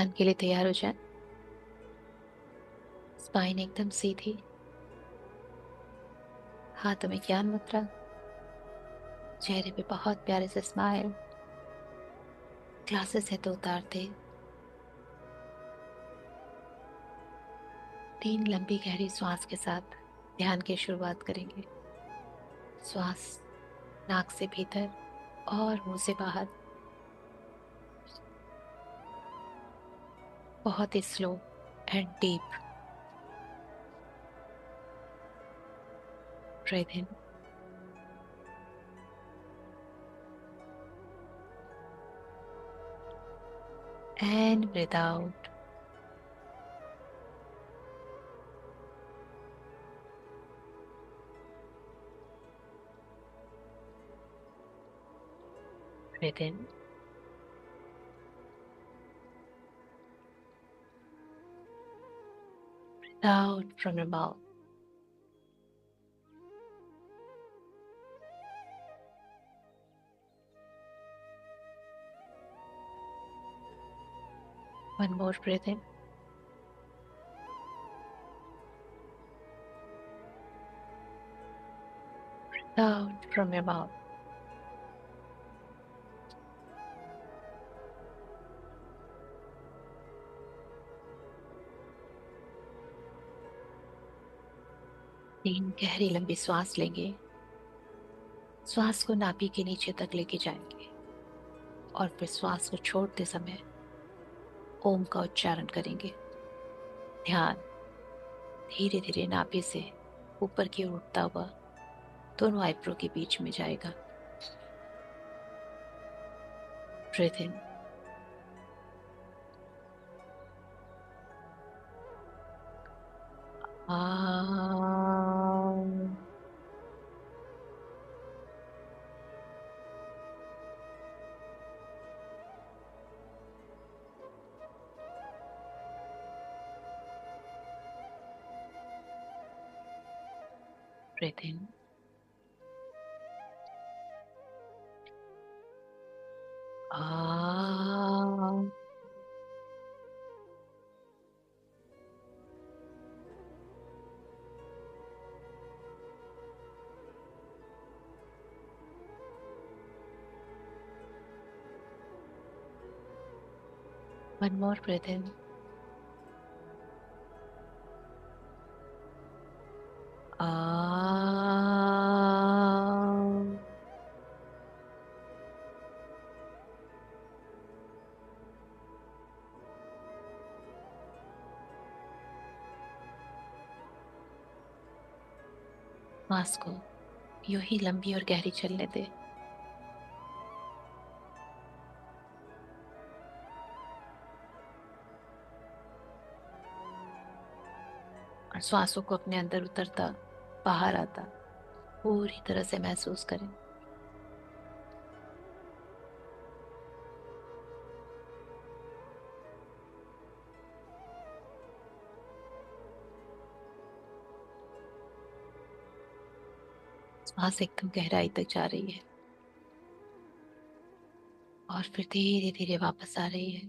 ध्यान के लिए तैयार हो जाए। स्पाइन एकदम सीधी, हाथों में ज्ञान मुद्रा, चेहरे पे बहुत प्यारे से स्माइल। ग्लासेस है तो उतार दे। 3 लंबी गहरी श्वास के साथ ध्यान की शुरुआत करेंगे। श्वास नाक से भीतर और मुंह से बाहर, बहुत ही slow and deep. Breathe in and breathe out. Breathe in out from your mouth. One more breath in. Out from your mouth. तीन गहरी लंबी सांस लेंगे। श्वास को नाभि के नीचे तक लेके जाएंगे और फिर श्वास को छोड़ते समय ओम का उच्चारण करेंगे। ध्यान धीरे धीरे नाभि से ऊपर की ओर उठता हुआ दोनों आईब्रो के बीच में जाएगा। Breathe in breathe in one more breath in सांस को यूं ही लंबी और गहरी चलने दे और श्वासों को अपने अंदर उतरता बाहर आता पूरी तरह से महसूस करें। सांस एकदम गहराई तक जा रही है और फिर धीरे धीरे वापस आ रही है।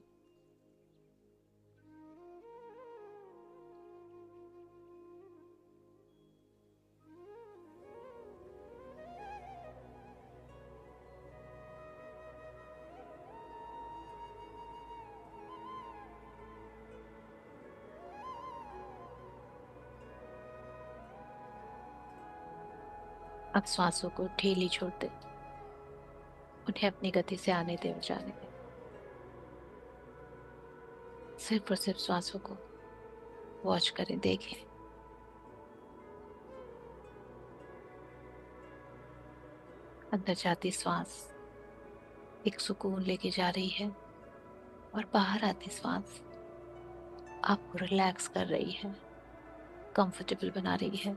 अब श्वासों को ढीली छोड़ दे, उन्हें अपनी गति से आने दे और जाने दे। सिर्फ और सिर्फ श्वासों को वॉच करें, देखें। अंदर जाती श्वास एक सुकून लेके जा रही है और बाहर आती श्वास आपको रिलैक्स कर रही है, कंफर्टेबल बना रही है।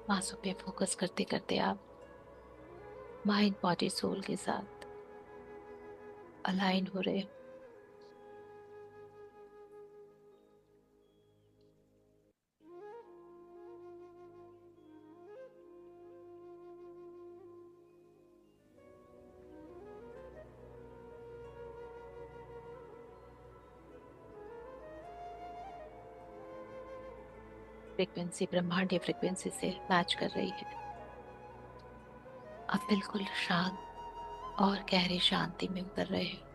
सांसों पे फोकस करते करते आप माइंड बॉडी सोल के साथ अलाइन हो रहे हो। फ्रिक्वेंसी ब्रह्मांडीय फ्रिक्वेंसी से मैच कर रही है। आप बिल्कुल शांत और गहरी शांति में उतर रहे हैं।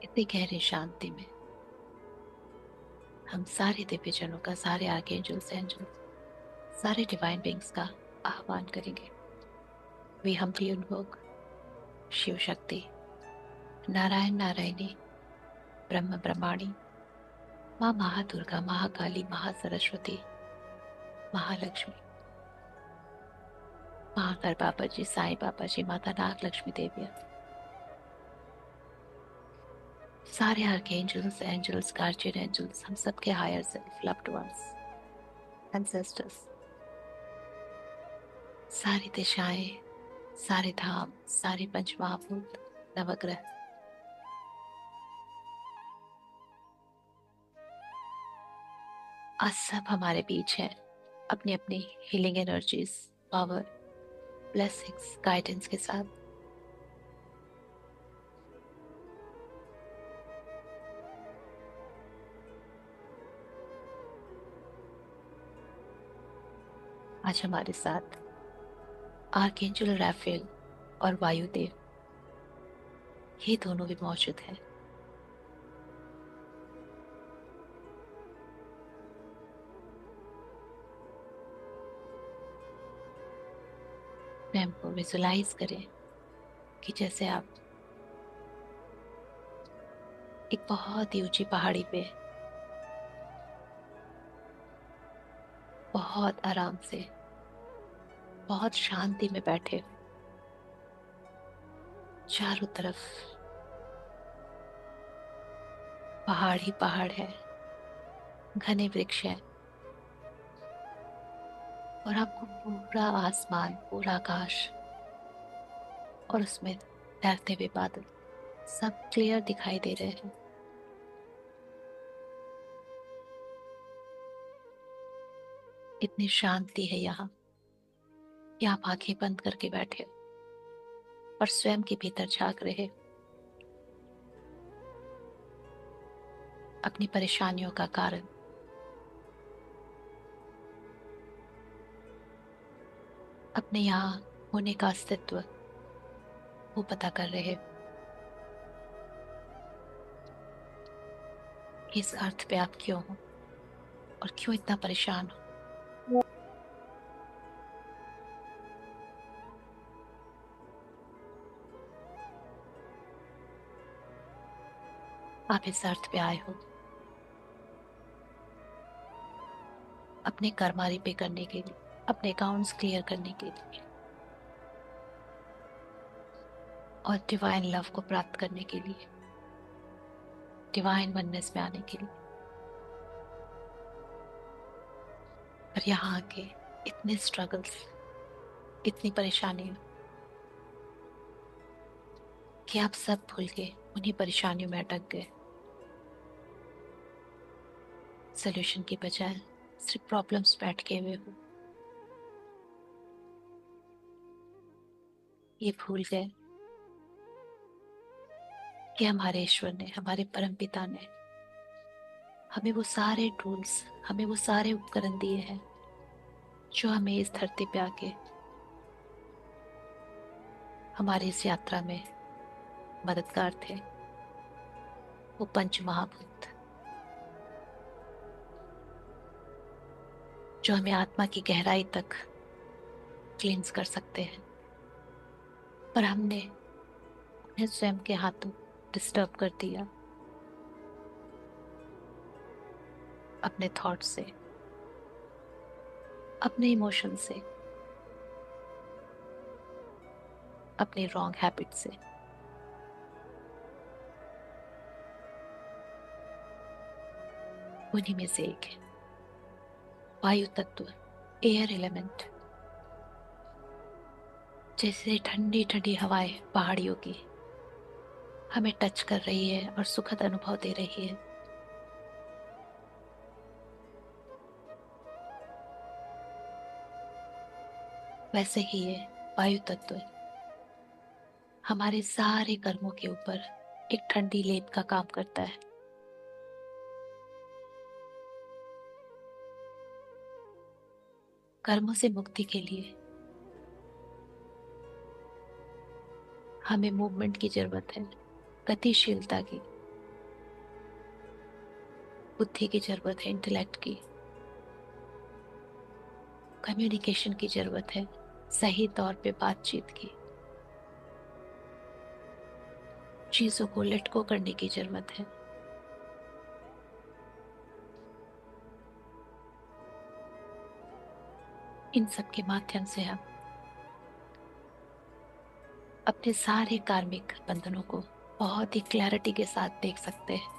इतनी गहरी शांति में हम सारे दिव्यजनों का, सारे आर्कएंजल्स, एंजल्स, सारे डिवाइन बींग्स का आह्वान करेंगे। We humbly invoke Shiv Shakti, Narayan Narayani, ब्रह्म ब्रह्माणी, माँ महादुर्गा, महाकाली, महासरस्वती, महालक्ष्मी, महाकर बाबा जी, साईं बाबा जी, माता नाग लक्ष्मी देविया, सारे आर्कएंजल्स, एंजल्स, गार्जियन एंजल्स, हम सबके higher self, loved ones, ancestors, सारी दिशाएं, सारे धाम, सारे पंचमहाभूत, नवग्रह, आज सब हमारे बीच हैं, अपनी अपनी healing energies, power, blessings, guidance के साथ। आज हमारे साथ आर्कएंजल राफेल और वायुदेव, ये दोनों भी मौजूद हैं। स्वयं को विजुलाइज करें कि जैसे आप एक बहुत ही ऊंची पहाड़ी पे बहुत आराम से, बहुत शांति में बैठे हो। चारों तरफ पहाड़ ही पहाड़ है, घने वृक्ष है, और आपको पूरा आसमान, पूरा आकाश और उसमें तैरते हुए बादल सब क्लियर दिखाई दे रहे हैं। इतनी शांति है यहाँ कि आप आंखें बंद करके बैठे हो और स्वयं के भीतर झांक रहे हो। अपनी परेशानियों का कारण, अपने यहाँ होने का अस्तित्व, वो पता कर रहे हो। इस अर्थ पे आप क्यों हो और क्यों इतना परेशान हो। आप इस अर्थ पे आए हो अपने कर्मारी पे करने के लिए, अपने अकाउंट्स क्लियर करने के लिए और डिवाइन लव को प्राप्त करने के लिए, डिवाइन वननेस में आने के लिए। पर यहाँ आके इतने स्ट्रगल्स, इतनी परेशानियां कि आप सब भूल के उन्हीं परेशानियों में अटक गए। सोल्यूशन की बजाय सिर्फ प्रॉब्लम्स पे अटके हुए हो। ये भूल गए कि हमारे ईश्वर ने, हमारे परम पिता ने हमें वो सारे टूल्स, हमें वो सारे उपकरण दिए हैं जो हमें इस धरती पे आके हमारी इस यात्रा में मददगार थे। वो पंच महाभूत जो हमें आत्मा की गहराई तक क्लींस कर सकते हैं, पर हमने उन्हें स्वयं के हाथों डिस्टर्ब कर दिया अपने थॉट से, अपने इमोशन से, अपनी रॉन्ग हैबिट से। उन्हीं में से एक है वायु तत्व, एयर एलिमेंट। जैसे ठंडी ठंडी हवाएं पहाड़ियों की हमें टच कर रही है और सुखद अनुभव दे रही है, वैसे ही ये वायु तत्व हमारे सारे कर्मों के ऊपर एक ठंडी लेप का काम करता है। कर्मों से मुक्ति के लिए हमें मूवमेंट की जरूरत है, गतिशीलता की। बुद्धि की जरूरत है, इंटेलेक्ट की। कम्युनिकेशन की जरूरत है, सही तौर पे बातचीत की। चीजों को लेट गो करने की जरूरत है। इन सब के माध्यम से हम अपने सारे कार्मिक बंधनों को बहुत ही क्लैरिटी के साथ देख सकते हैं।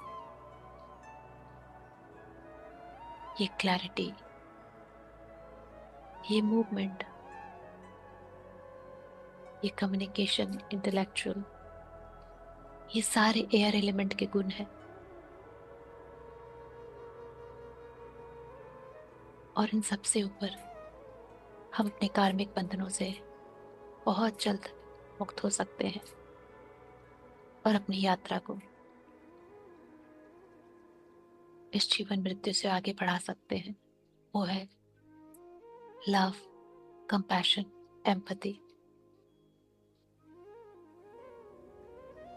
ये क्लैरिटी, ये मूवमेंट, ये कम्युनिकेशन, इंटेलेक्चुअल, ये सारे एयर एलिमेंट के गुण हैं। और इन सबसे ऊपर हम अपने कार्मिक बंधनों से बहुत जल्द मुक्त हो सकते हैं और अपनी यात्रा को इस जीवन मृत्यु से आगे बढ़ा सकते हैं। वो है लव, कंपैशन, एम्पैथी।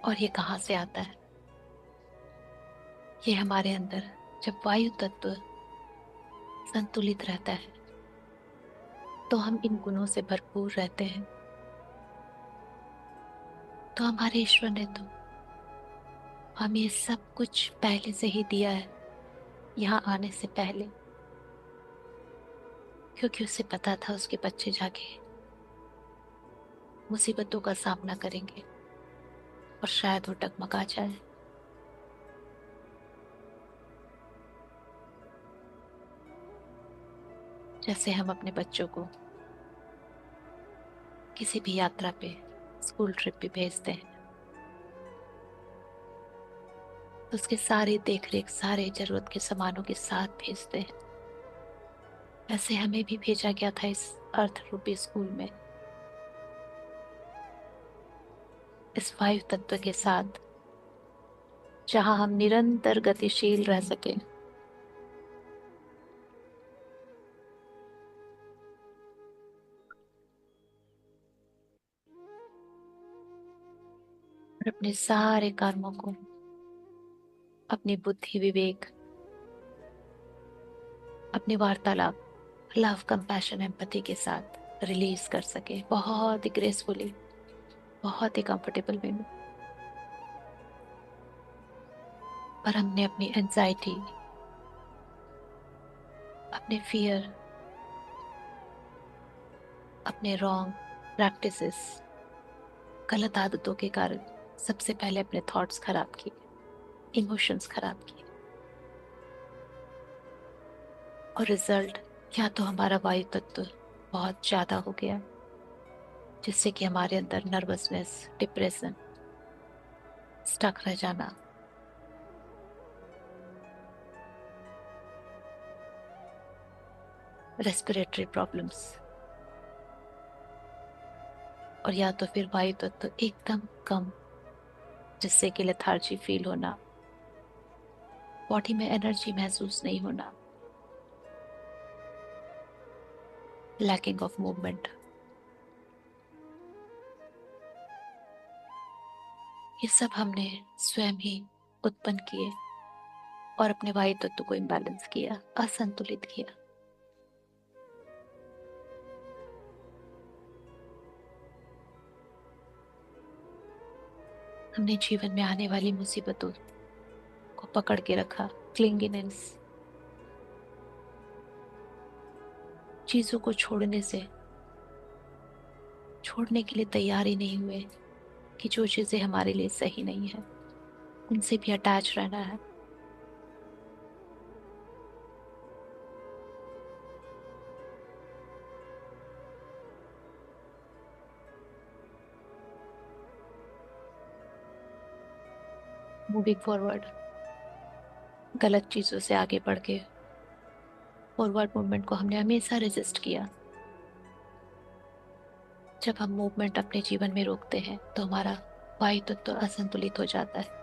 और ये कहाँ से आता है? ये हमारे अंदर जब वायु तत्व संतुलित रहता है तो हम इन गुणों से भरपूर रहते हैं। तो हमारे ईश्वर ने तो हमें ये सब कुछ पहले से ही दिया है, यहाँ आने से पहले, क्योंकि उसे पता था उसके बच्चे जाके मुसीबतों का सामना करेंगे और शायद वो डगमगा जाए। जैसे हम अपने बच्चों को किसी भी यात्रा पे, स्कूल ट्रिप पे भेजते हैं तो उसके सारे देख रेख, सारे जरूरत के सामानों के साथ भेजते हैं। ऐसे हमें भी भेजा गया था इस अर्थ रूपी स्कूल में, इस वायु तत्व के साथ, जहां हम निरंतर गतिशील रह सके। और अपने सारे कर्मों को अपनी बुद्धि, विवेक, अपनी वार्तालाप, लव, कंपैशन, एम्पैथी के साथ रिलीज कर सके, बहुत ही ग्रेसफुली, बहुत ही कंफर्टेबल वे में। पर हमने अपनी एंजाइटी, अपने फियर, अपने रॉन्ग प्रैक्टिसेस, गलत आदतों के कारण सबसे पहले अपने थॉट्स खराब किए, इमोशंस खराब किए। और रिजल्ट, या तो हमारा वायु तत्व बहुत ज्यादा हो गया जिससे कि हमारे अंदर नर्वसनेस, डिप्रेशन, स्टक रह जाना, रेस्पिरेटरी प्रॉब्लम्स, और या तो फिर वायु तत्व एकदम कम जिससे कि लेथार्जी फील होना, बॉडी में एनर्जी महसूस नहीं होना, लैकिंग ऑफ मूवमेंट। ये सब हमने स्वयं ही उत्पन्न किए और अपने वायु तत्व को इम्बैलेंस किया, असंतुलित किया। हमने जीवन में आने वाली मुसीबतों को पकड़ के रखा, क्लिंगीनेस, चीजों को छोड़ने के लिए तैयार ही नहीं हुए कि जो चीजें हमारे लिए सही नहीं है उनसे भी अटैच रहना है। मूविंग फॉरवर्ड, गलत चीजों से आगे बढ़ के फॉरवर्ड मूवमेंट को हमने हमेशा रेजिस्ट किया। जब हम मूवमेंट अपने जीवन में रोकते हैं तो हमारा वायु तत्व असंतुलित हो जाता है।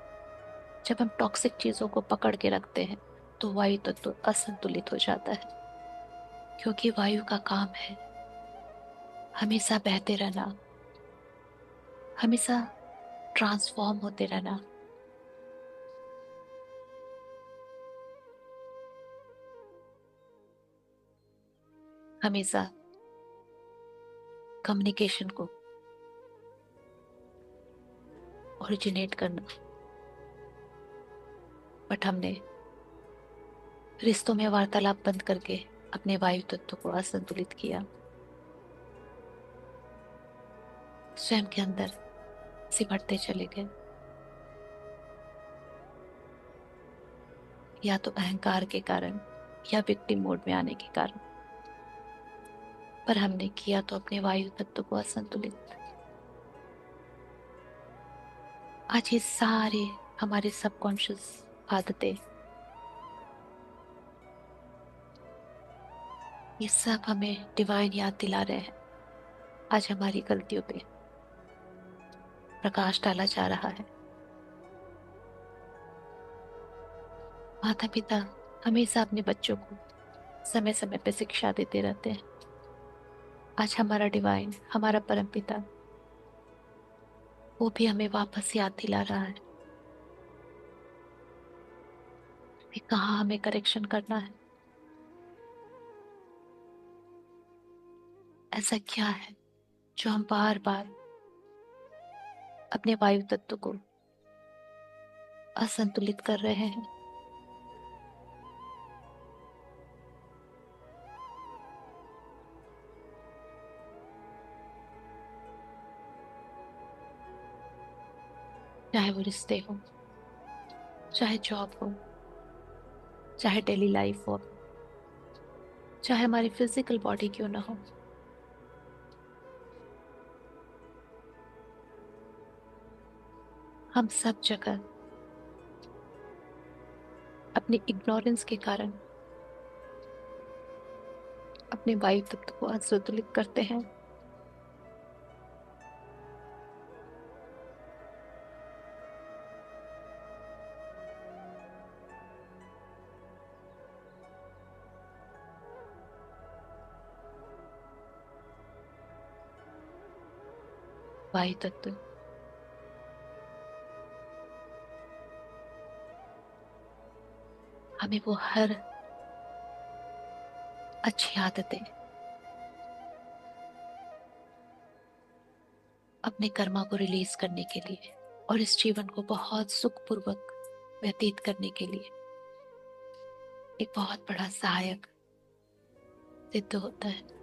जब हम टॉक्सिक चीजों को पकड़ के रखते हैं तो वायु तत्व असंतुलित हो जाता है। क्योंकि वायु का काम है हमेशा बहते रहना, हमेशा ट्रांसफॉर्म होते रहना। हमेशा कम्युनिकेशन को ओरिजिनेट करना। बट हमने रिश्तों में वार्तालाप बंद करके अपने वायु तत्व को असंतुलित किया। स्वयं के अंदर सिमटते चले गए, या तो अहंकार के कारण या विक्टिम मोड में आने के कारण। पर हमने किया तो अपने वायु तत्व को असंतुलित। आज ये सारे हमारे सबकॉन्शियस आदतें, ये सब हमें डिवाइन याद दिला रहे हैं। आज हमारी गलतियों पे प्रकाश डाला जा रहा है। माता पिता हमेशा अपने बच्चों को समय समय पे शिक्षा देते रहते हैं। आज हमारा डिवाइन, हमारा परम पिता, वो भी हमें वापस याद दिला रहा है कि कहाँ हमें करेक्शन करना है। ऐसा क्या है जो हम बार बार अपने वायु तत्व को असंतुलित कर रहे हैं। चाहे वो रिश्ते हो, चाहे जॉब हो, चाहे डेली लाइफ हो, चाहे हमारी फिजिकल बॉडी क्यों ना हो। हम सब जगह अपनी इग्नोरेंस के कारण अपने वायु तत्व को असंतुलित करते हैं। वायु तत्व हमें वो हर अच्छी आदतें अपने कर्मा को रिलीज करने के लिए और इस जीवन को बहुत सुखपूर्वक व्यतीत करने के लिए एक बहुत बड़ा सहायक सिद्ध होता है।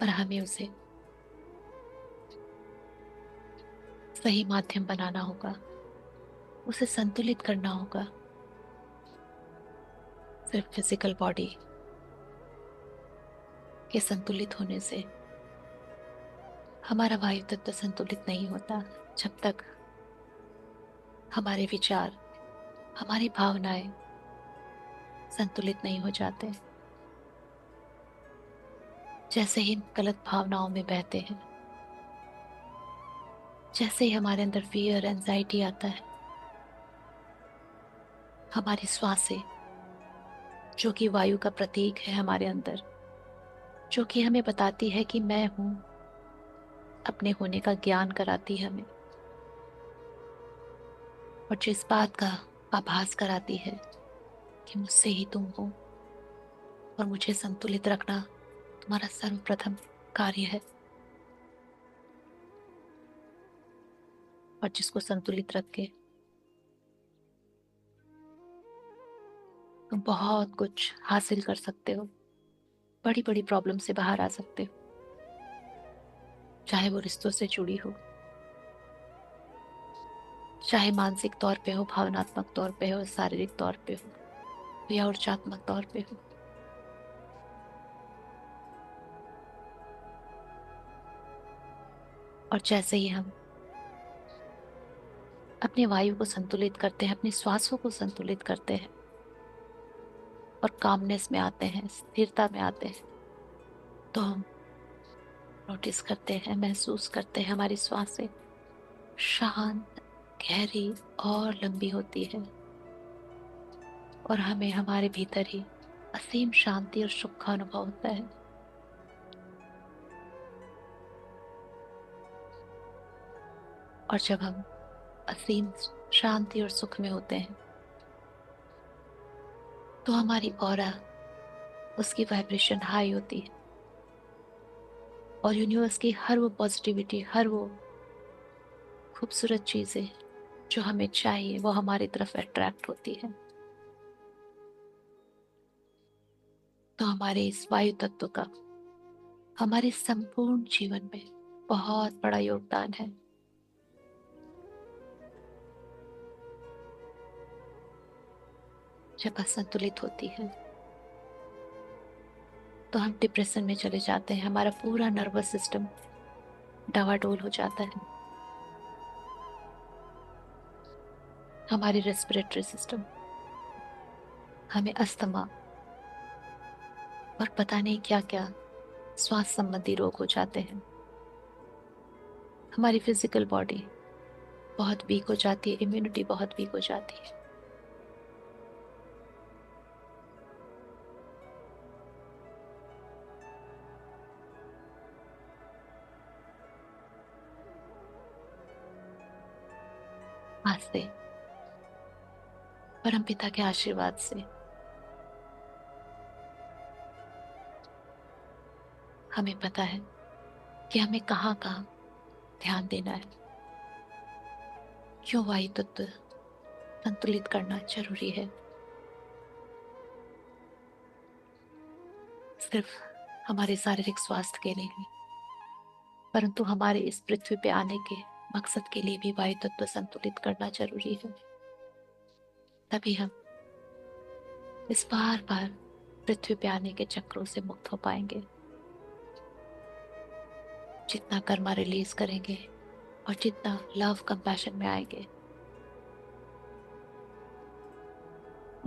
पर हमें उसे सही माध्यम बनाना होगा, उसे संतुलित करना होगा। सिर्फ फिजिकल बॉडी के संतुलित होने से हमारा वायु तत्व संतुलित नहीं होता जब तक हमारे विचार, हमारी भावनाएं संतुलित नहीं हो जाते। जैसे ही हम गलत भावनाओं में बहते हैं, जैसे ही हमारे अंदर फियर, एंजाइटी आता है, हमारी श्वासें, जो कि वायु का प्रतीक है हमारे अंदर, जो कि हमें बताती है कि मैं हूं, अपने होने का ज्ञान कराती है हमें, और जो इस बात का आभास कराती है कि मुझसे ही तुम हो और मुझे संतुलित रखना तुम्हारा सर्वप्रथम कार्य है। और जिसको संतुलित रख के तुम बहुत कुछ हासिल कर सकते हो, बड़ी बड़ी प्रॉब्लम से बाहर आ सकते हो। चाहे वो रिश्तों से जुड़ी हो, चाहे मानसिक तौर पे हो, भावनात्मक तौर पे हो, शारीरिक तौर पे हो या ऊर्जात्मक तौर पे हो। और जैसे ही हम अपने वायु को संतुलित करते हैं, अपने श्वासों को संतुलित करते हैं और कामनेस में आते हैं, स्थिरता में आते हैं, तो हम नोटिस करते हैं, महसूस करते हैं हमारी सांसें शांत, गहरी और लंबी होती है, और हमें हमारे भीतर ही असीम शांति और सुख का अनुभव होता है। और जब हम असीम शांति और सुख में होते हैं तो हमारी ऑरा, उसकी वाइब्रेशन हाई होती है, और यूनिवर्स की हर वो पॉजिटिविटी, हर वो खूबसूरत चीजें जो हमें चाहिए वो हमारी तरफ अट्रैक्ट होती है। तो हमारे इस वायु तत्व का हमारे संपूर्ण जीवन में बहुत बड़ा योगदान है। जब असंतुलित होती है तो हम डिप्रेशन में चले जाते हैं, हमारा पूरा नर्वस सिस्टम डावाडोल हो जाता है, हमारी रेस्पिरेटरी सिस्टम, हमें अस्थमा और पता नहीं क्या क्या श्वास संबंधी रोग हो जाते हैं। हमारी फिजिकल बॉडी बहुत वीक हो जाती है, इम्यूनिटी बहुत वीक हो जाती है। आज से परमपिता के आशीर्वाद से हमें पता है कि हमें कहाँ कहाँ ध्यान देना है, क्यों वायु तत्व संतुलित करना जरूरी है। सिर्फ हमारे शारीरिक स्वास्थ्य के लिए नहीं, परंतु हमारे इस पृथ्वी पे आने के मकसद के लिए भी वायु तत्व संतुलित करना जरूरी है। तभी हम इस बार बार पृथ्वी पे आने के चक्रों से मुक्त हो पाएंगे। जितना कर्मा रिलीज करेंगे और जितना लव कंपैशन में आएंगे,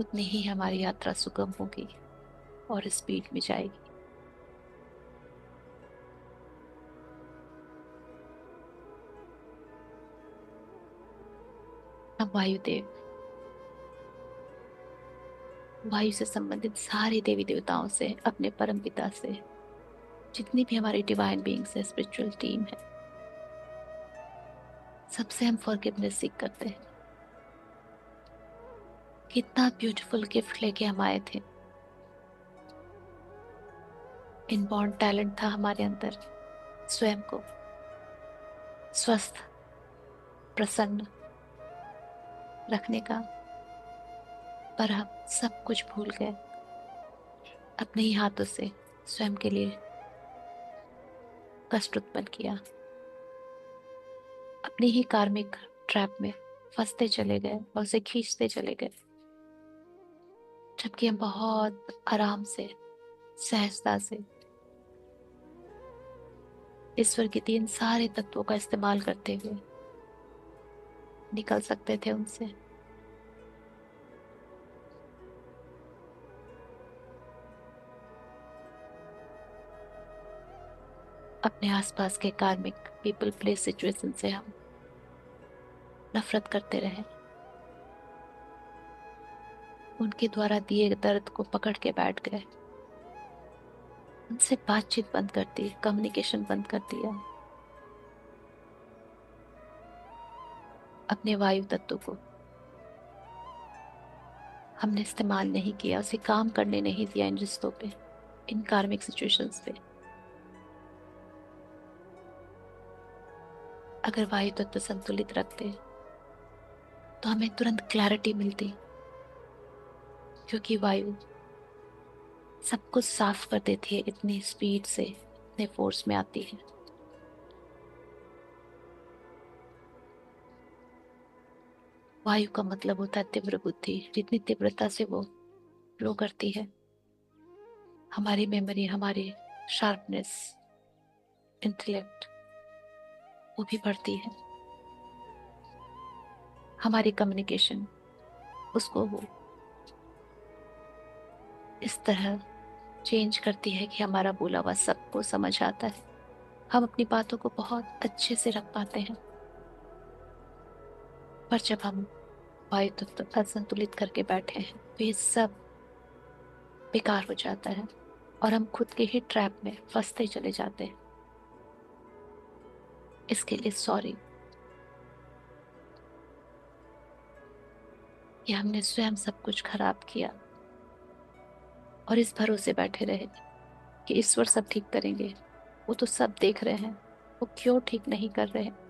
उतनी ही हमारी यात्रा सुगम होगी और स्पीड में जाएगी। हम वायुदेव, वायु से संबंधित सारे देवी देवताओं से, अपने परम पिता से, जितनी भी हमारी डिवाइन बीइंग्स है, स्पिरिचुअल टीम है, सबसे हम फॉरगिवनेस सीख करते हैं। कितना ब्यूटीफुल गिफ्ट लेके हम आए थे। इनबॉर्न टैलेंट था हमारे अंदर स्वयं को स्वस्थ, प्रसन्न रखने का, पर हम सब कुछ भूल गए। अपने ही हाथों से स्वयं के लिए कष्ट उत्पन्न किया, अपनी ही कार्मिक ट्रैप में फंसते चले गए और उसे खींचते चले गए, जबकि हम बहुत आराम से, सहजता से ईश्वर के तीन सारे तत्वों का इस्तेमाल करते हुए निकल सकते थे उनसे। अपने आसपास के कार्मिक पीपल प्लेस सिचुएशन से हम नफरत करते रहे, उनके द्वारा दिए दर्द को पकड़ के बैठ गए, उनसे बातचीत बंद कर दी, कम्युनिकेशन बंद कर दिया। अपने वायु तत्व को हमने इस्तेमाल नहीं किया, उसे काम करने नहीं दिया इन रिश्तों पे, इन कार्मिक सिचुएशंस पे। अगर वायु तत्व संतुलित रखते तो हमें तुरंत क्लैरिटी मिलती, क्योंकि वायु सब कुछ साफ कर देती है, इतनी स्पीड से, इतने फोर्स में आती है। वायु का मतलब होता है तीव्र बुद्धि। जितनी तीव्रता से वो फ्लो करती है, हमारी मेमोरी, हमारी शार्पनेस, इंटेलेक्ट वो भी बढ़ती है। हमारी कम्युनिकेशन, उसको वो इस तरह चेंज करती है कि हमारा बोला हुआ सबको समझ आता है, हम अपनी बातों को बहुत अच्छे से रख पाते हैं। पर जब हम वायु तत्व असंतुलित करके बैठे हैं तो ये सब बेकार हो जाता है और हम खुद के ही ट्रैप में फंसते चले जाते हैं। इसके लिए सॉरी कि हमने स्वयं सब कुछ खराब किया और इस भरोसे बैठे रहे कि ईश्वर सब ठीक करेंगे। वो तो सब देख रहे हैं, वो क्यों ठीक नहीं कर रहे हैं।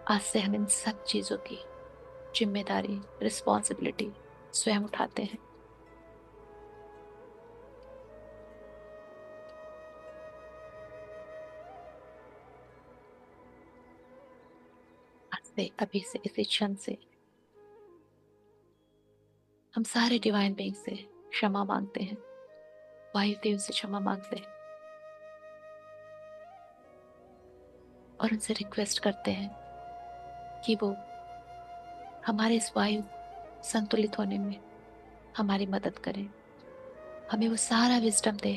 आज से हम इन सब चीजों की जिम्मेदारी, रिस्पॉन्सिबिलिटी स्वयं उठाते हैं। आज से, अभी से, इसी क्षण से हम सारे डिवाइन बीइंग से क्षमा मांगते हैं, वायुदेव से क्षमा मांगते हैं और उनसे रिक्वेस्ट करते हैं कि वो हमारे इस वायु संतुलित होने में हमारी मदद करें, हमें वो सारा विजडम दे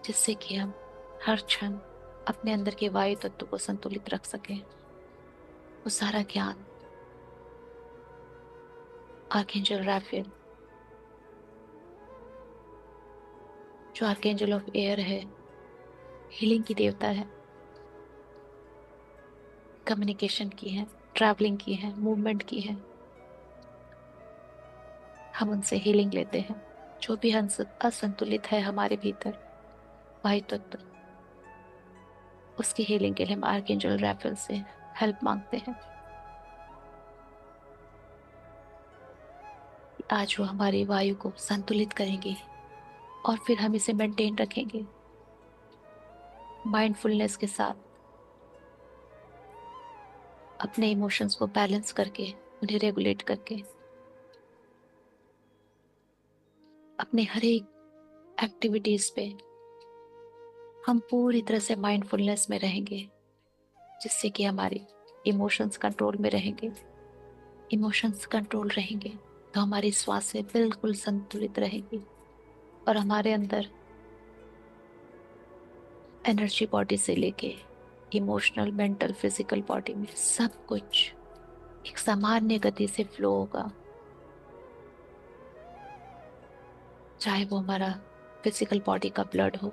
जिससे कि हम हर क्षण अपने अंदर के वायु तत्व को संतुलित रख सकें। वो सारा ज्ञान आर्कएंजल राफेल, जो आर्कएंजल ऑफ एयर है, हीलिंग की देवता है, कम्युनिकेशन की है, ट्रैवलिंग की है, मूवमेंट की है, हम उनसे हीलिंग लेते हैं। जो भी असंतुलित है हमारे भीतर वायु तत्व, उसकी हीलिंग के लिए हम आर्कएंजल राफेल से हेल्प मांगते हैं। आज वो हमारी वायु को संतुलित करेंगे और फिर हम इसे मेंटेन रखेंगे माइंडफुलनेस के साथ, अपने इमोशंस को बैलेंस करके, उन्हें रेगुलेट करके, अपने हर एक एक्टिविटीज पे हम पूरी तरह से माइंडफुलनेस में रहेंगे, जिससे कि हमारे इमोशंस कंट्रोल में रहेंगे। इमोशंस कंट्रोल रहेंगे तो हमारी श्वासें बिल्कुल संतुलित रहेगी और हमारे अंदर एनर्जी बॉडी से लेके इमोशनल, मेंटल, फिजिकल बॉडी में सब कुछ एक सामान्य गति से फ्लो होगा। चाहे वो हमारा फिजिकल बॉडी का ब्लड हो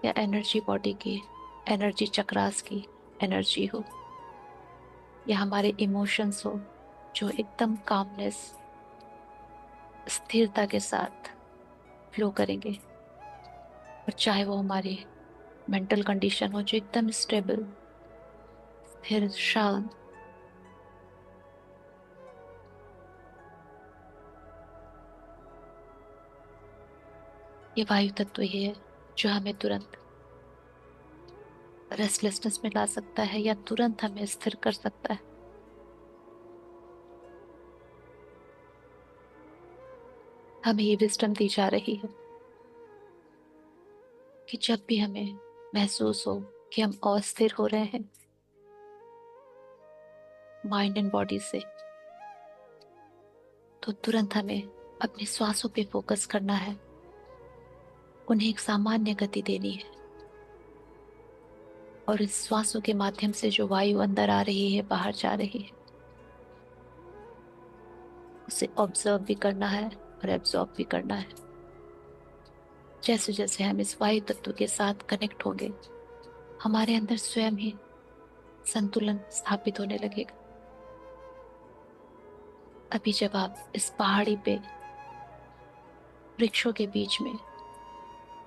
या एनर्जी बॉडी की, एनर्जी चक्रास की एनर्जी हो, या हमारे इमोशंस हो जो एकदम कामनेस, स्थिरता के साथ फ्लो करेंगे, और चाहे वो हमारी मेंटल कंडीशन हो जो एकदम स्टेबल, स्थिर, शांत। ये वायु तत्व ही है जो हमें तुरंत रेस्टलेसनेस में ला सकता है या तुरंत हमें स्थिर कर सकता है। हमें ये विजडम दी जा रही है कि जब भी हमें महसूस हो कि हम अस्थिर हो रहे हैं माइंड एंड बॉडी से, तो तुरंत हमें अपने श्वासों पे फोकस करना है, उन्हें एक सामान्य गति देनी है और इस श्वासों के माध्यम से जो वायु अंदर आ रही है, बाहर जा रही है, उसे ऑब्जर्व भी करना है और एब्जॉर्ब भी करना है। जैसे जैसे हम इस वायु तत्व के साथ कनेक्ट होंगे, हमारे अंदर स्वयं ही संतुलन स्थापित होने लगेगा। अभी जब आप इस पहाड़ी पे वृक्षों के बीच में,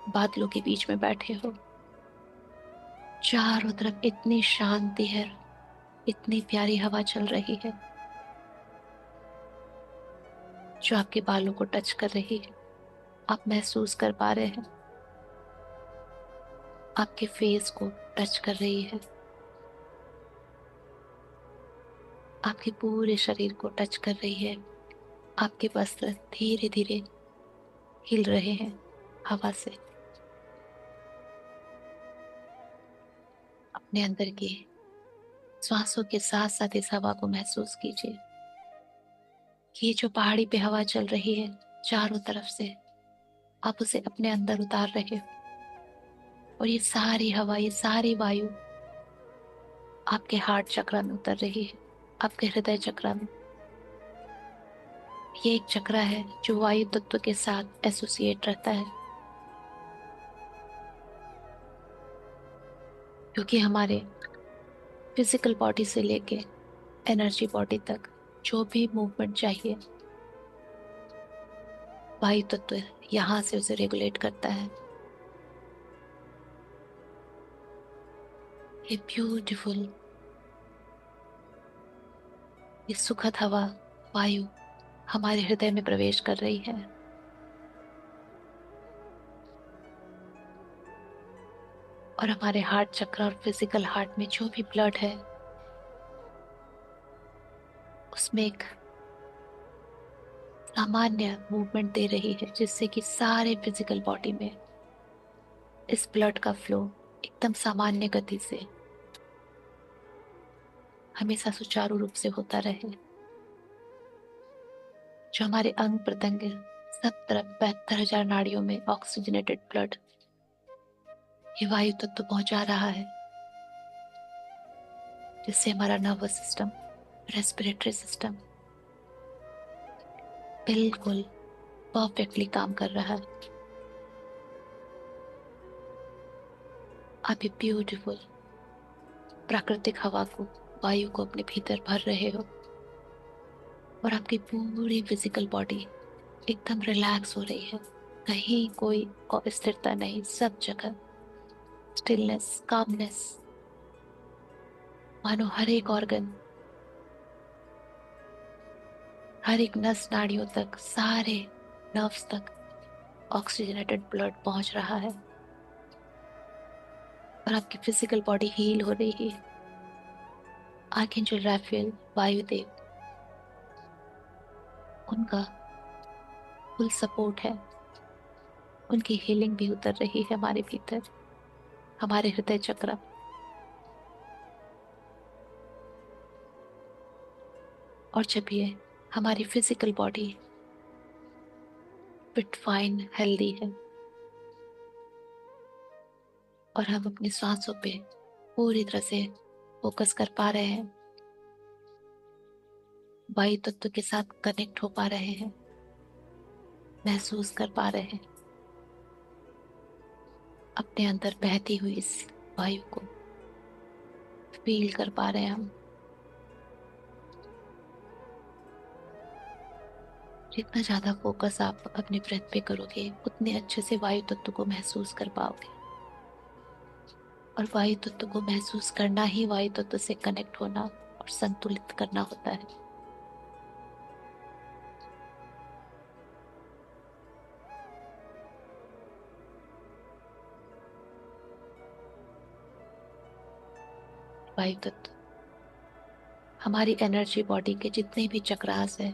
बादलों के बीच में बैठे हो, चारों तरफ इतनी शांति है, इतनी प्यारी हवा चल रही है जो आपके बालों को टच कर रही है, आप महसूस कर पा रहे हैं, आपके फेस को टच कर रही है, आपके पूरे शरीर को टच कर रही है। आपके वस्त्र धीरे धीरे हिल रहे हैं हवा से। अपने अंदर की श्वासों के साथ साथ इस हवा को महसूस कीजिए कि ये जो पहाड़ी पे हवा चल रही है चारों तरफ से, आप उसे अपने अंदर उतार रहे हो। और ये सारी हवा, ये सारी वायु आपके हार्ट चक्र में उतर रही है, आपके हृदय चक्र में। ये एक चक्र है जो वायु तत्व के साथ एसोसिएट रहता है, क्योंकि हमारे फिजिकल बॉडी से लेके एनर्जी बॉडी तक जो भी मूवमेंट चाहिए, वायु तत्व यहाँ से उसे रेगुलेट करता है। ये ब्यूटीफुल, ये सुखद हवा, वायु हमारे हृदय में प्रवेश कर रही है। और हमारे हार्ट चक्र और फिजिकल हार्ट में जो भी ब्लड है, उसमें एक सामान्य मूवमेंट दे रही है, जिससे कि सारे फिजिकल बॉडी में इस ब्लड का फ्लो एकदम सामान्य गति से हमेशा सुचारू रूप से होता रहे। जो हमारे अंग प्रत्यंग, सब तरफ 72,000 नाड़ियों में ऑक्सीजनेटेड ब्लड ये वायु तत्व पहुंचा रहा है, जिससे हमारा नर्वस सिस्टम, रेस्पिरेटरी सिस्टम बिल्कुल परफेक्टली काम कर रहा है। आप ये ब्यूटीफुल प्राकृतिक हवा को, वायु को अपने भीतर भर रहे हो, और आपकी पूरी फिजिकल बॉडी एकदम रिलैक्स हो रही है। कहीं कोई अस्थिरता नहीं, सब जगह स्टिलनेस, कामनेस। मानो हर एक ऑर्गन, हर एक नस नाड़ियों तक, सारे नर्व्स तक ऑक्सीजनेटेड ब्लड पहुंच रहा है, और आपकी फिजिकल बॉडी हील हो रही है। आर्कएंजल राफेल, वायुदेव, उनका फुल सपोर्ट है। उनकी हीलिंग भी उतर रही है हमारे भीतर, हमारे हृदय चक्र। और जब ये हमारी physical body fit, fine, healthy है, और हम अपनी सांसों पे पूरी तरह से फोकस कर पा रहे हैं, वायु तत्व के साथ कनेक्ट हो पा रहे हैं, महसूस कर पा रहे हैं, अपने अंदर बहती हुई इस वायु को फील कर पा रहे हैं हम। जितना ज्यादा फोकस आप अपने ब्रेथ पे करोगे, उतने अच्छे से वायु तत्व को महसूस कर पाओगे। और वायु तत्व को महसूस करना ही वायु तत्व से कनेक्ट होना और संतुलित करना होता है। वायु तत्व हमारी एनर्जी बॉडी के जितने भी चक्रास है,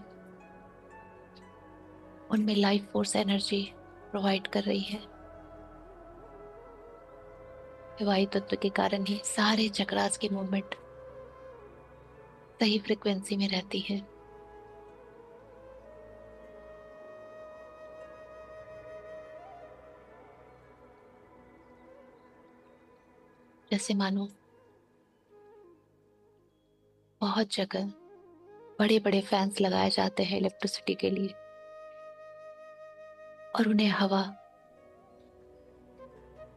उनमें लाइफ फोर्स एनर्जी प्रोवाइड कर रही है। वायु तत्व के कारण ही सारे चक्रास की मूवमेंट सही फ्रिक्वेंसी में रहती है। जैसे मानो बहुत जगह बड़े बड़े फैंस लगाए जाते हैं इलेक्ट्रिसिटी के लिए, और उन्हें हवा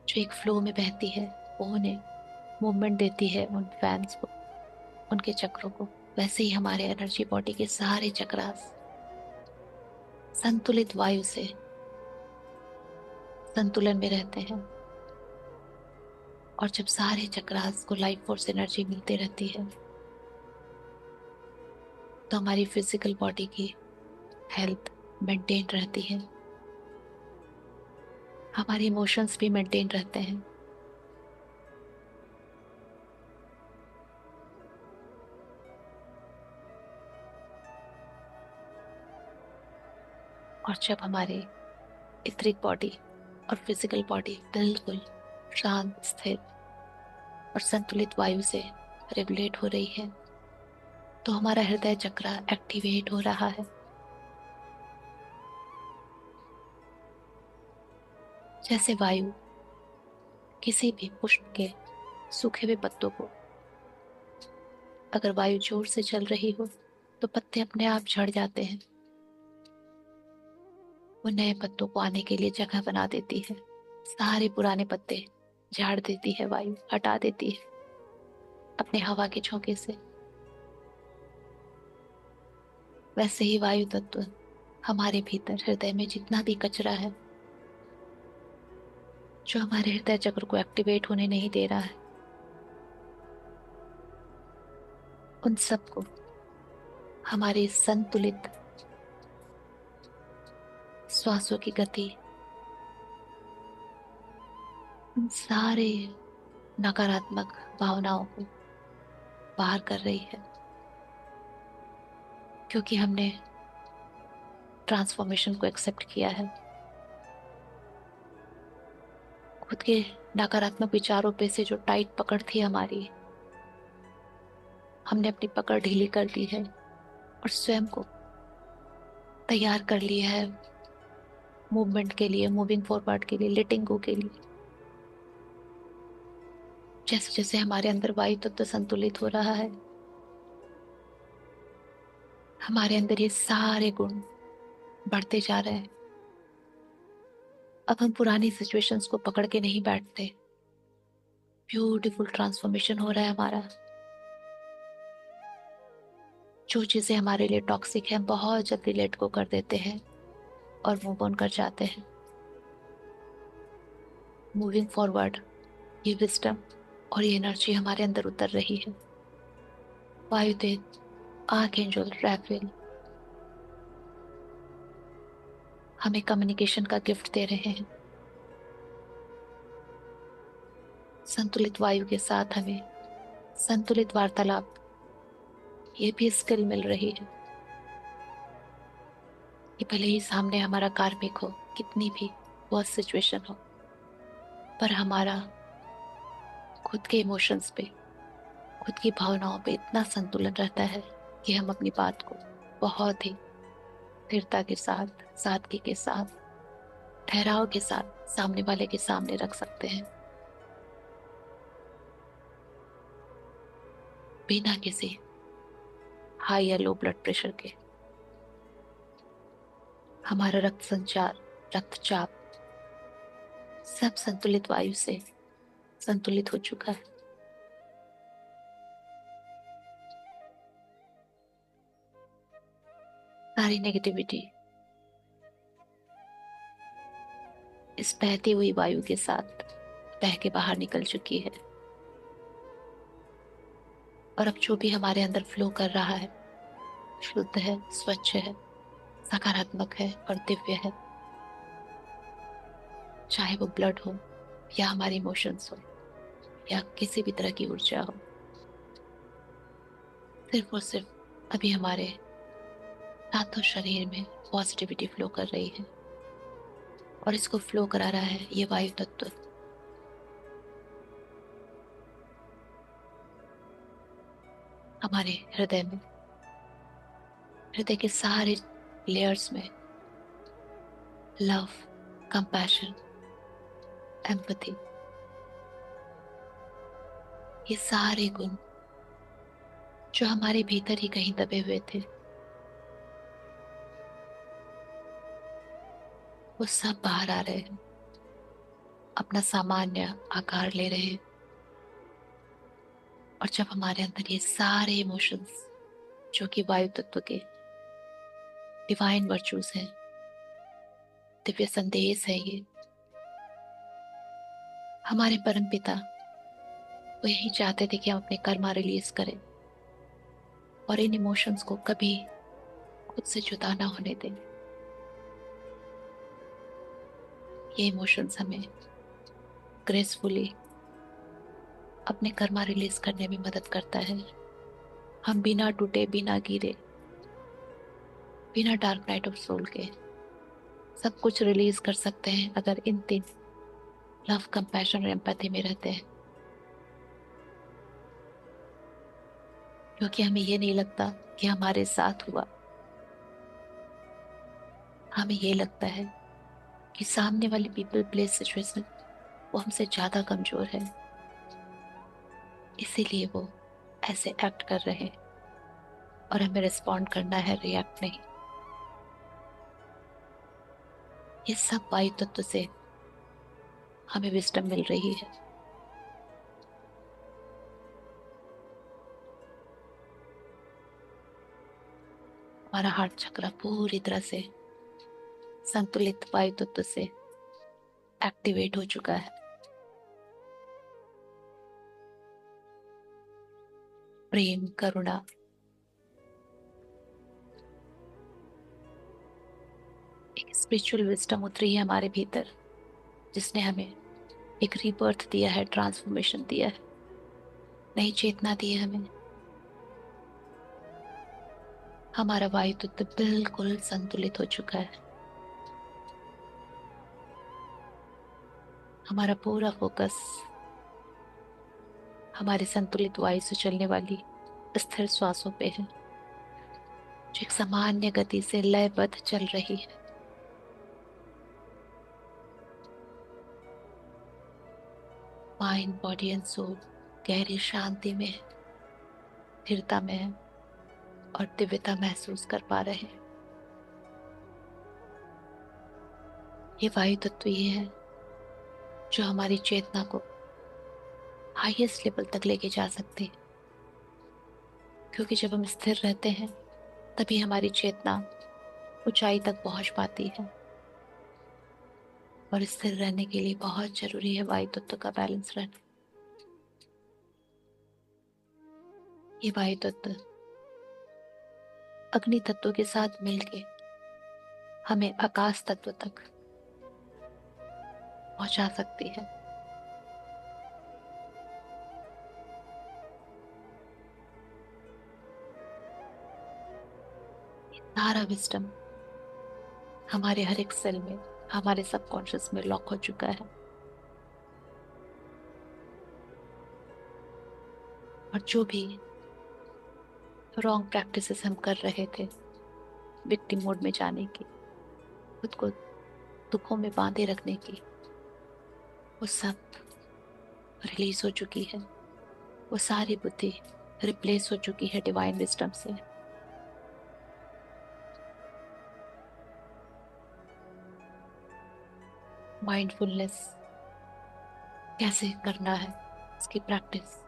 जो एक फ्लो में बहती है, वो उन्हें मूवमेंट देती है, उन फैंस को, उनके चक्रों को। वैसे ही हमारे एनर्जी बॉडी के सारे चक्रास संतुलित वायु से संतुलन में रहते हैं। और जब सारे चक्रास को लाइफ फोर्स एनर्जी मिलती रहती है, तो हमारी फिजिकल बॉडी की हेल्थ मेंटेन रहती है, हमारे इमोशंस भी मेंटेन रहते हैं। और जब हमारे इथरिक बॉडी और फिजिकल बॉडी बिल्कुल शांत, स्थिर और संतुलित वायु से रेगुलेट हो रही है, तो हमारा हृदय चक्र एक्टिवेट हो रहा है। जैसे वायु किसी भी पुष्प के सूखे हुए पत्तों को, अगर वायु जोर से चल रही हो तो पत्ते अपने आप झड़ जाते हैं, वो नए पत्तों को आने के लिए जगह बना देती है। सारे पुराने पत्ते झाड़ देती है वायु, हटा देती है अपने हवा के झोंके से। वैसे ही वायु तत्व हमारे भीतर हृदय में जितना भी कचरा है, जो हमारे हृदय चक्र को एक्टिवेट होने नहीं दे रहा है, उन सबको हमारे संतुलित श्वासों की गति, उन सारे नकारात्मक भावनाओं को बाहर कर रही है। क्योंकि हमने ट्रांसफॉर्मेशन को एक्सेप्ट किया है। खुद के नकारात्मक विचारों पे से जो टाइट पकड़ थी हमारी, हमने अपनी पकड़ ढीली कर दी है और स्वयं को तैयार कर लिया है मूवमेंट के लिए, मूविंग फॉरवर्ड के लिए, लेटिंग गो के लिए। जैसे जैसे हमारे अंदर वायु तत्व संतुलित हो रहा है, हमारे अंदर ये सारे गुण बढ़ते जा रहे हैं। अब हम पुरानी सिचुएशंस को पकड़ के नहीं बैठते। ब्यूटीफुल ट्रांसफॉर्मेशन हो रहा है हमारा। जो चीजें हमारे लिए टॉक्सिक हैं, बहुत जल्दी लेट को कर देते हैं और मूव ऑन कर जाते हैं। मूविंग फॉरवर्ड, ये विस्डम और ये एनर्जी हमारे अंदर उतर रही है। वायुदेव, आर्कएंजल राफेल हमें कम्युनिकेशन का गिफ्ट दे रहे हैं। संतुलित वायु के साथ हमें संतुलित वार्तालाप, ये भी स्किल मिल रही है कि भले ही सामने हमारा कार्मिक हो, कितनी भी वर्स्ट सिचुएशन हो, पर हमारा खुद के इमोशंस पे, खुद की भावनाओं पे इतना संतुलन रहता है कि हम अपनी बात को बहुत ही स्थिरता के साथ, सादगी के साथ, ठहराव के साथ सामने वाले के सामने रख सकते हैं, बिना किसी हाई या लो ब्लड प्रेशर के। हमारा रक्त संचार, रक्तचाप सब संतुलित वायु से संतुलित हो चुका है। सारी नेगेटिविटी इस बहती हुई वायु के साथ बह के बाहर निकल चुकी है। और अब जो भी हमारे अंदर फ्लो कर रहा है, शुद्ध है, स्वच्छ है, सकारात्मक है और दिव्य है। चाहे वो ब्लड हो या हमारे इमोशंस हो या किसी भी तरह की ऊर्जा हो, सिर्फ और सिर्फ अभी हमारे सातों शरीर में पॉजिटिविटी फ्लो कर रही है। और इसको फ्लो करा रहा है ये वायु तत्व। हमारे हृदय में, हृदय के सारे लेयर्स में लव, कंपैशन, एम्पैथी, ये सारे गुण जो हमारे भीतर ही कहीं दबे हुए थे, वो सब बाहर आ रहे हैं, अपना सामान्य आकार ले रहे हैं। और जब हमारे अंदर ये सारे इमोशंस, जो कि वायु तत्व के डिवाइन वर्चूज हैं, दिव्य संदेश है ये, हमारे परम पिता वो यही चाहते थे कि हम अपने कर्मा रिलीज करें और इन इमोशंस को कभी खुद से जुदा ना होने दें। ये इमोशंस हमें ग्रेसफुली अपने कर्मा रिलीज करने में मदद करता है। हम बिना टूटे, बिना गिरे, बिना डार्क नाइट ऑफ सोल के सब कुछ रिलीज कर सकते हैं अगर इन तीन लव, कंपैशन और एम्पैथी में रहते हैं। क्योंकि हमें ये नहीं लगता कि हमारे साथ हुआ। हमें ये लगता है कि सामने वाली पीपल प्लेस सिचुएशन वो हमसे ज्यादा कमजोर है, इसीलिए वो ऐसे एक्ट कर रहे हैं और हमें रिस्पॉन्ड करना है, रिएक्ट नहीं। ये सब वायु तत्व से हमें विजडम मिल रही है। हमारा हार्ट चक्र पूरी तरह से संतुलित वायु तत्व से एक्टिवेट हो चुका है। प्रेम, करुणा, एक स्पिरिचुअल विजडम उतरी है हमारे भीतर, जिसने हमें एक रीबर्थ दिया है, ट्रांसफॉर्मेशन दिया है, नई चेतना दी है हमें। हमारा वायु तत्व बिल्कुल संतुलित हो चुका है। हमारा पूरा फोकस हमारे संतुलित वायु से चलने वाली स्थिर श्वासों पे है, जो एक सामान्य गति से लयबद्ध चल रही है। माइंड, बॉडी एंड सोल गहरी शांति में, स्थिरता में है और दिव्यता महसूस कर पा रहे हैं। ये वायु तत्व ये है जो हमारी चेतना को हाईएस्ट लेवल तक लेके जा सकते हैं, क्योंकि जब हम स्थिर रहते हैं तभी हमारी चेतना ऊंचाई तक पहुंच पाती है। और स्थिर रहने के लिए बहुत जरूरी है वायु तत्व का बैलेंस रहना। ये वायु तत्व अग्नि तत्व के साथ मिलके हमें आकाश तत्व तक पहुंचा सकती है। सारा विजडम हमारे हर एक सेल में, हमारे सबकॉन्शियस में लॉक हो चुका है। और जो भी रॉन्ग प्रैक्टिसेस हम कर रहे थे विक्टिम मोड में जाने की, खुद को दुखों में बांधे रखने की, वो सब रिलीज हो चुकी है। वो सारी बुद्धि रिप्लेस हो चुकी है डिवाइन विजडम से। माइंडफुलनेस कैसे करना है, इसकी प्रैक्टिस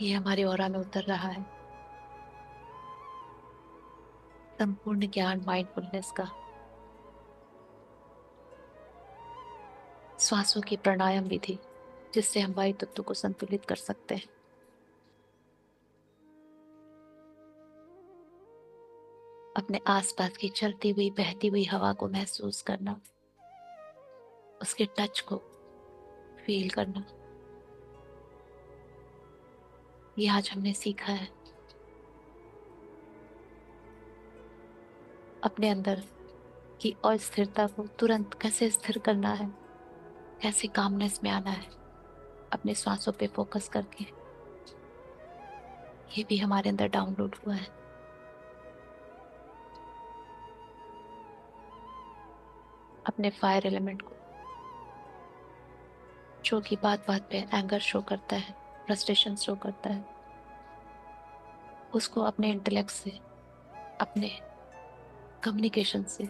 ये हमारे ऑरा में उतर रहा है। संपूर्ण ज्ञान माइंडफुलनेस का, श्वासों की प्राणायाम विधि जिससे हम वायु तत्व को संतुलित कर सकते हैं। अपने आसपास की चलती हुई बहती हुई हवा को महसूस करना, उसके टच को फील करना, ये आज हमने सीखा है। अपने अंदर की अस्थिरता को तुरंत कैसे स्थिर करना है, कैसे कामनेस में आना है, अपने सांसों पे फोकस करके, ये भी हमारे अंदर डाउनलोड हुआ है। अपने फायर एलिमेंट को, जो कि बात बात पे एंगर शो करता है, फ्रस्ट्रेशन शो करता है, उसको अपने इंटेलेक्ट से, अपने कम्युनिकेशन से,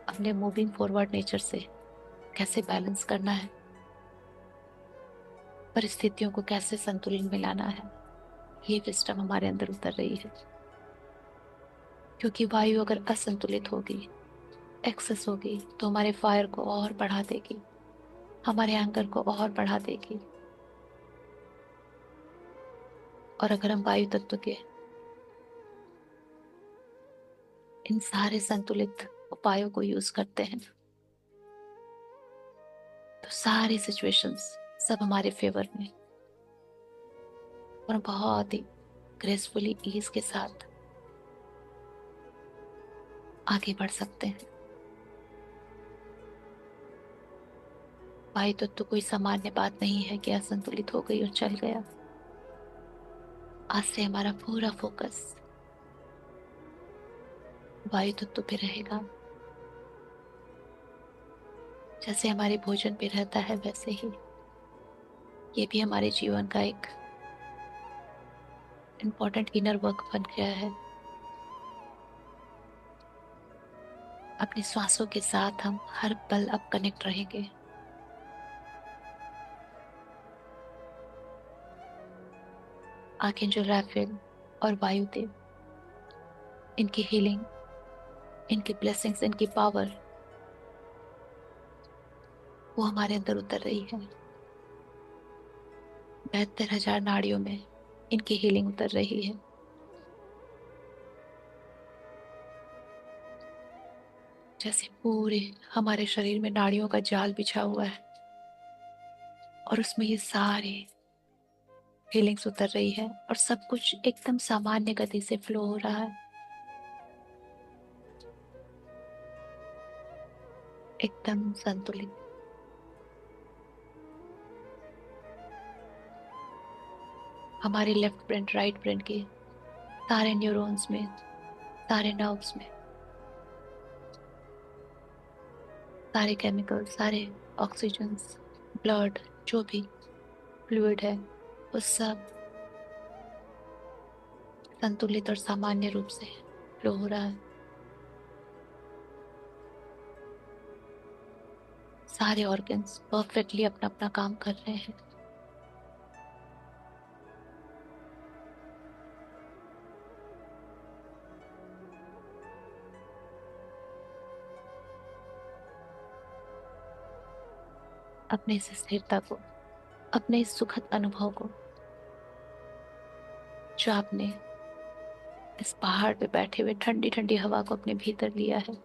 अपने मूविंग फॉरवर्ड नेचर से कैसे बैलेंस करना है, परिस्थितियों को कैसे संतुलन में लाना है, ये विजडम हमारे अंदर उतर रही है। क्योंकि वायु अगर असंतुलित होगी, एक्सेस होगी, तो हमारे फायर को और बढ़ा देगी, हमारे एंगर को और बढ़ा देगी। और अगर हम वायु तत्व के इन सारे संतुलित उपायों को यूज करते हैं, तो सारी सिचुएशंस सब हमारे फेवर में और बहुत ही ग्रेसफुली, ईज के साथ आगे बढ़ सकते हैं। वायु तत्व कोई सामान्य बात नहीं है कि असंतुलित हो गई और चल गया। आज से हमारा पूरा फोकस वायु तत्व पे रहेगा। जैसे हमारे भोजन पे रहता है वैसे ही ये भी हमारे जीवन का एक इम्पोर्टेंट इनर वर्क बन गया है। अपनी श्वासों के साथ हम हर पल अब कनेक्ट रहेंगे। आर्कएंजल राफेल और वायुदेव, इनकी हीलिंग, इनकी ब्लेसिंग्स, इनकी पावर वो हमारे अंदर उतर रही है। 72,000 नाड़ियों में इनकी हीलिंग उतर रही है। जैसे पूरे हमारे शरीर में नाड़ियों का जाल बिछा हुआ है और उसमें ये सारे फीलिंग्स उतर रही है और सब कुछ एकदम सामान्य गति से फ्लो हो रहा है, एकदम संतुलित। हमारे लेफ्ट ब्रेन राइट ब्रेन के सारे न्यूरॉन्स में, सारे नर्व्स में, सारे केमिकल, सारे ऑक्सीजन्स, ब्लड, जो भी फ्लूइड है वो सब संतुलित और सामान्य रूप से फ्लो हो रहा है। सारे ऑर्गन्स परफेक्टली अपना अपना काम कर रहे हैं। अपने इस स्थिरता को, अपने इस सुखद अनुभव को जो आपने इस पहाड़ पे बैठे हुए ठंडी ठंडी हवा को अपने भीतर लिया है,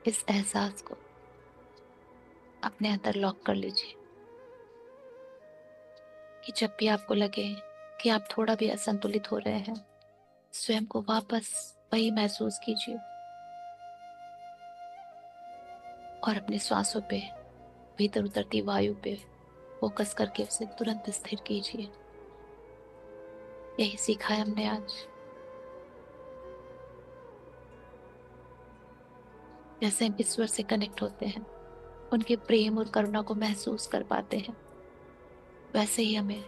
इस एहसास को अपने अंदर लॉक कर लीजिए कि जब भी आपको लगे कि आप थोड़ा भी असंतुलित हो रहे हैं, स्वयं को वापस वही महसूस कीजिए और अपने श्वासों पे, भीतर उतरती वायु पे फोकस करके उसे तुरंत स्थिर कीजिए। यही सीखा है हमने आज। जैसे हम ईश्वर से कनेक्ट होते हैं, उनके प्रेम और करुणा को महसूस कर पाते हैं, वैसे ही हमें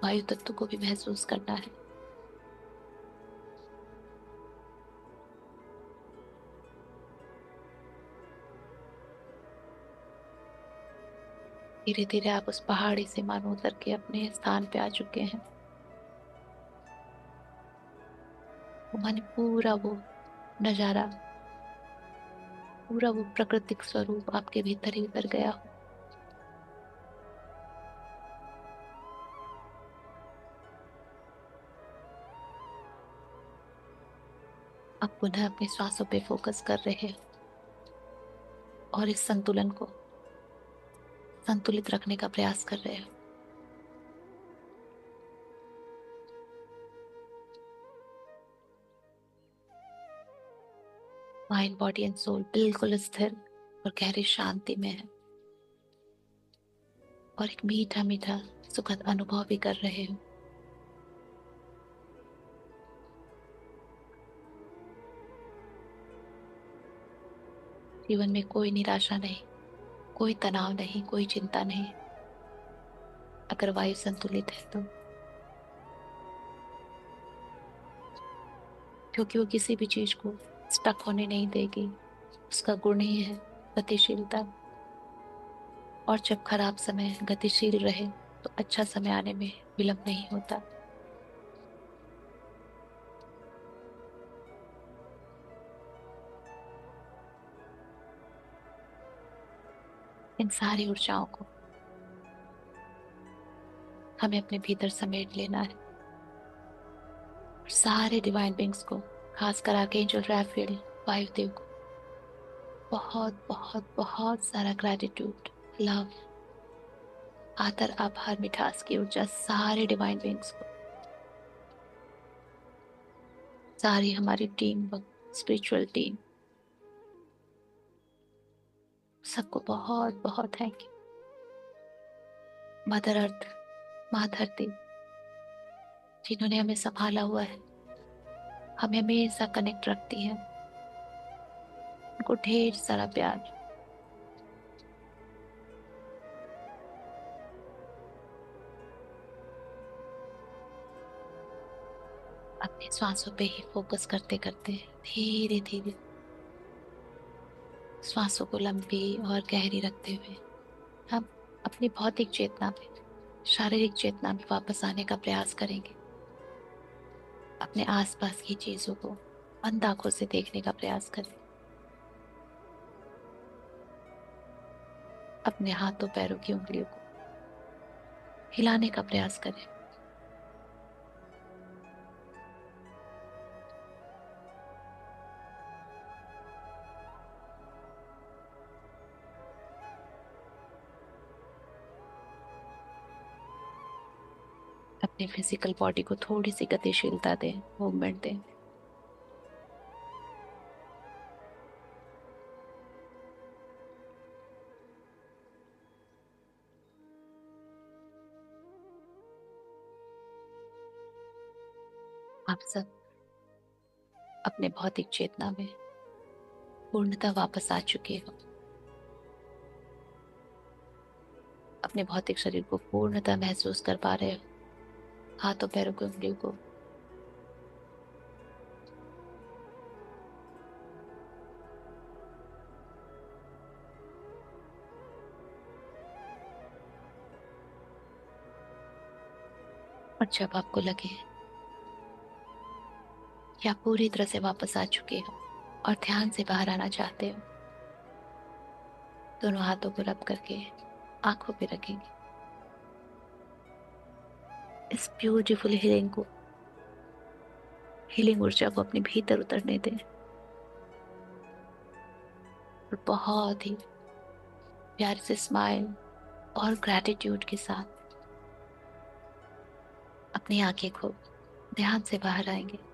वायु तत्व को भी महसूस करना है। धीरे धीरे आप उस पहाड़ी से मानो उतर के अपने स्थान पे आ चुके हैं। वो माने पूरा वो नजारा, पूरा वो प्राकृतिक स्वरूप आपके भीतर ही उतर गया हो। आप पुनः अपने श्वासों पे फोकस कर रहे हैं और इस संतुलन को संतुलित रखने का प्रयास कर रहे हैं। माइंड, बॉडी एंड सोल बिल्कुल स्थिर और गहरी शांति में है और एक मीठा मीठा सुखद अनुभव भी कर रहे हो। जीवन में कोई निराशा नहीं, कोई तनाव नहीं, कोई चिंता नहीं, अगर वायु संतुलित है तो। क्योंकि वो किसी भी चीज को स्टक होने नहीं देगी। उसका गुण ही है गतिशीलता। और जब खराब समय गतिशील रहे तो अच्छा समय आने में विलंब नहीं होता। इन सारी ऊर्जाओं को हमें अपने भीतर समेट लेना है। और सारे डिवाइन बींग्स को, खासकर आर्कएंजल राफेल, वायुदेव को बहुत बहुत बहुत सारा ग्रेटिट्यूड, लव, आदर, आभार, मिठास की ऊर्जा सारे डिवाइन बींग्स को, सारी हमारी टीम, स्पिरिचुअल टीम, सबको बहुत बहुत थैंक यू। मदर अर्थ, माँ धरती, जिन्होंने हमें संभाला हुआ है, हमें हमेशा कनेक्ट रखती है, उनको ढेर सारा प्यार। अपनी सांसों पे ही फोकस करते करते धीरे धीरे श्वासों को लंबी और गहरी रखते हुए हम अपनी भौतिक चेतना में, शारीरिक चेतना में वापस आने का प्रयास करेंगे। अपने आसपास की चीजों को बंद आंखों से देखने का प्रयास करें। अपने हाथों पैरों की उंगलियों को हिलाने का प्रयास करें। अपने फिजिकल बॉडी को थोड़ी सी गतिशीलता दें, मूवमेंट दें। आप सब अपने भौतिक चेतना में पूर्णतः वापस आ चुके हो। अपने भौतिक शरीर को पूर्णतः महसूस कर पा रहे हो, हाथों पैरों की उंगलियों को। और जब आपको लगे कि आप पूरी तरह से वापस आ चुके हो और ध्यान से बाहर आना चाहते हो, दोनों हाथों को रब करके आंखों पे रखेंगे। इस ब्यूटीफुल हीलिंग ऊर्जा को अपने भीतर उतरने दें और बहुत ही प्यार से स्माइल और ग्रैटिट्यूड के साथ अपनी आंखें खोल ध्यान से बाहर आएंगे।